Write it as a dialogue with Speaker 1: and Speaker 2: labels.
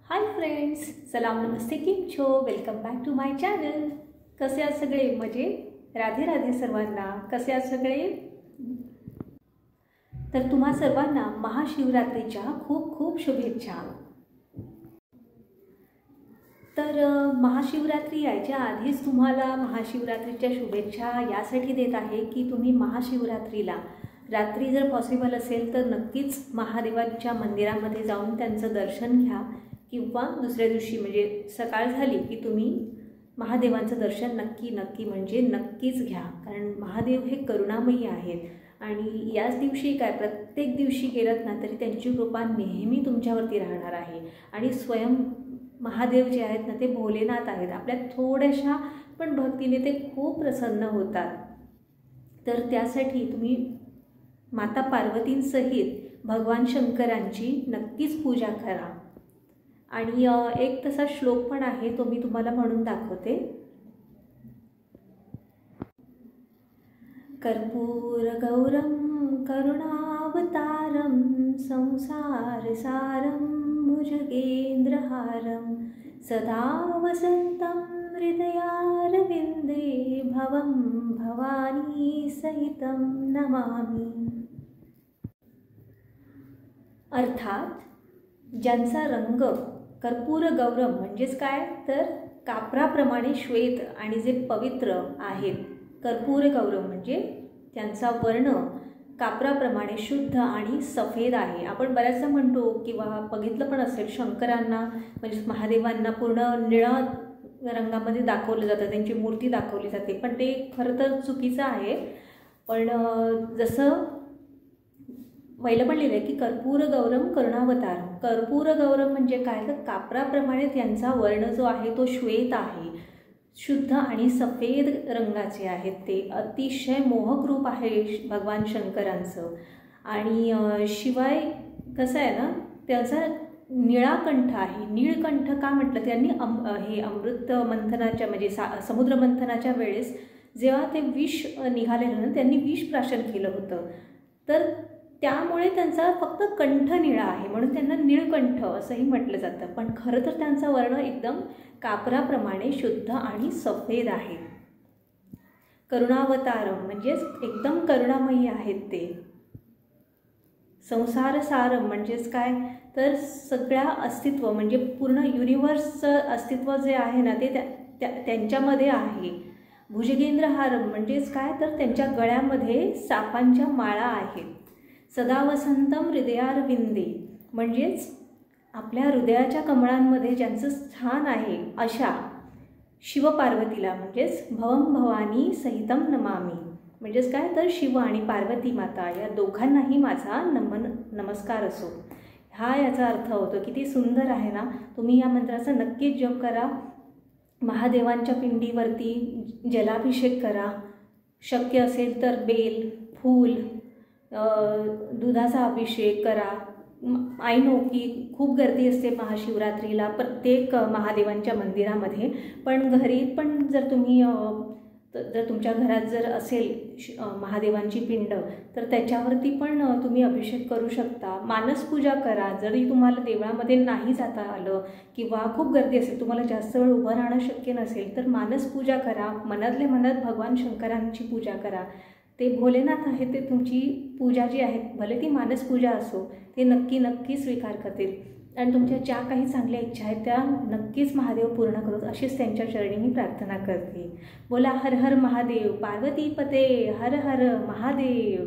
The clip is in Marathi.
Speaker 1: हाय फ्रेंड्स, सलाम नमस्ते, किम छो. Welcome back to my channel. कसे आहात सगळे? मजेत? राधे राधे सर्वांना. कसे आहात सगळे? तर तुम्हा सर्वांना महाशिवरात्रीच्या खूप खूप शुभेच्छा. तर महाशिवरात्री यायच्या आधीच तुम्हाला महाशिवरात्रीच्या शुभेच्छा यासाठी देत आहे की तुम्ही महाशिवरात्रीला रात्री जर पॉसिबल असेल तर नक्कीच महादेवाच्या मंदिरामध्ये जाऊन त्यांचं दर्शन घ्या, किंवा दुसऱ्या दिवशी म्हणजे सकाळ झाली की तुम्ही महादेवांचं दर्शन नक्कीच घ्या. कारण महादेव हे करुणामयी आहेत आणि याच दिवशी काय प्रत्येक दिवशी गेलात ना तरी त्यांची कृपा नेहमी तुमच्यावरती राहणार आहे. आणि स्वयं महादेव जे आहेत ना ते भोलेनाथ आहेत. आपल्या थोड्याशा पण भक्तीने ते खूप प्रसन्न होतात. तर त्यासाठी तुम्ही माता पार्वतींसहित भगवान शंकरांची नक्कीच पूजा करा. आणि एक तसा श्लोक पण आहे, तो मी तुम्हाला म्हणून दाखवते. कर्पूर गौरम करुणावतारम संसार सारम भुजगेंद्रहारम सदा वसंतम हृदयारविंदे भवम भवानी सहितम नमामि. अर्थात ज्यांचा रंग कर्पूर गौरम म्हणजेच काय तर कापराप्रमाणे श्वेत आणि जे पवित्र आहेत, कर्पूर गौरम म्हणजे त्यांचा वर्ण कापराप्रमाणे शुद्ध आणि सफेद आहे. आपण बऱ्याचदा म्हणतो किंवा बघितलं पण असेल, शंकरांना म्हणजे महादेवांना पूर्ण निळा रंगामध्ये दाखवलं जातं, त्यांची मूर्ती दाखवली जाते, पण ते खरं तर चुकीचं आहे. पण जसं पहिलं पण लिहिलं आहे की कर्पूर गौरम करुणावतारम. कर्पूर गौरम म्हणजे काय तर कापराप्रमाणे त्यांचा वर्ण जो आहे तो श्वेत आहे, शुद्ध आणि सफेद रंगाचे आहेत. ते अतिशय मोहक रूप आहे भगवान शंकरांचं. आणि शिवाय कसं आहे ना, त्याचा निळा कंठ आहे. नीळकंठ का म्हटलं, त्यांनी हे अमृत मंथनाच्या म्हणजे समुद्र मंथनाच्या वेळेस जेव्हा ते विष निघालेलं ना, त्यांनी विष प्राशन केलं होतं, तर त्यामुळे त्यांचा फक्त कंठ निळा आहे म्हणून त्यांना नीळकंठ असंही म्हटलं जातं. पण खरं तर त्यांचा वर्ण एकदम कापराप्रमाणे शुद्ध आणि सफेद आहे. करुणावतारम म्हणजेच एकदम करुणामयी आहेत ते. संसार सारम म्हणजेच काय तर सगळ्या अस्तित्व म्हणजे पूर्ण युनिवर्सचं अस्तित्व जे आहे ना ते त्यांच्यामध्ये आहे. भुजगेंद्रहारम म्हणजेच काय तर त्यांच्या गळ्यामध्ये सापांच्या माळा आहेत. सदा वसंतम हृदयारविंदे म्हणजेच आपल्या हृदयाच्या कमळांमध्ये ज्यांचं स्थान आहे अशा शिवपार्वतीला म्हणजेच भवम भवानी सहितम नमामि. म्हणजेच काय तर शिव आणि पार्वती माता या दोघांनाही माझा नमस्कार असो. हा याचा अर्थ होतो. किती सुंदर आहे ना. तुम्ही या मंत्राचा नक्कीच जप करा. महादेवांच्या पिंडीवरती जलाभिषेक करा. शक्य असेल तर बेल, फूल, दुधाचा अभिषेक करा. आय नो की खूप गर्दी असते महाशिवरात्रीला प्रत्येक महादेवांच्या मंदिरामध्ये, पण घरी पण जर तुमच्या घरात जर असेल महादेवांची पिंड तर त्याच्यावरती पण तुम्ही अभिषेक करू शकता. मानसपूजा करा. जरी तुम्हाला देवळामध्ये नाही जाता आलं किंवा खूप गर्दी असेल, तुम्हाला जास्त वेळ उभं राहणं शक्य नसेल तर मानसपूजा करा. मनातल्या मनात भगवान शंकरांची पूजा करा. ते भोलेनाथ आहे, ते तुमची पूजा जी आहे भले ती मानसपूजा असो ते नक्की स्वीकार करतील आणि तुमच्या ज्या काही चांगल्या इच्छा आहेत त्या नक्कीच महादेव पूर्ण करत अशीच त्यांच्या चरणी मी प्रार्थना करते. बोला हर हर महादेव. पार्वतीपते हर हर महादेव.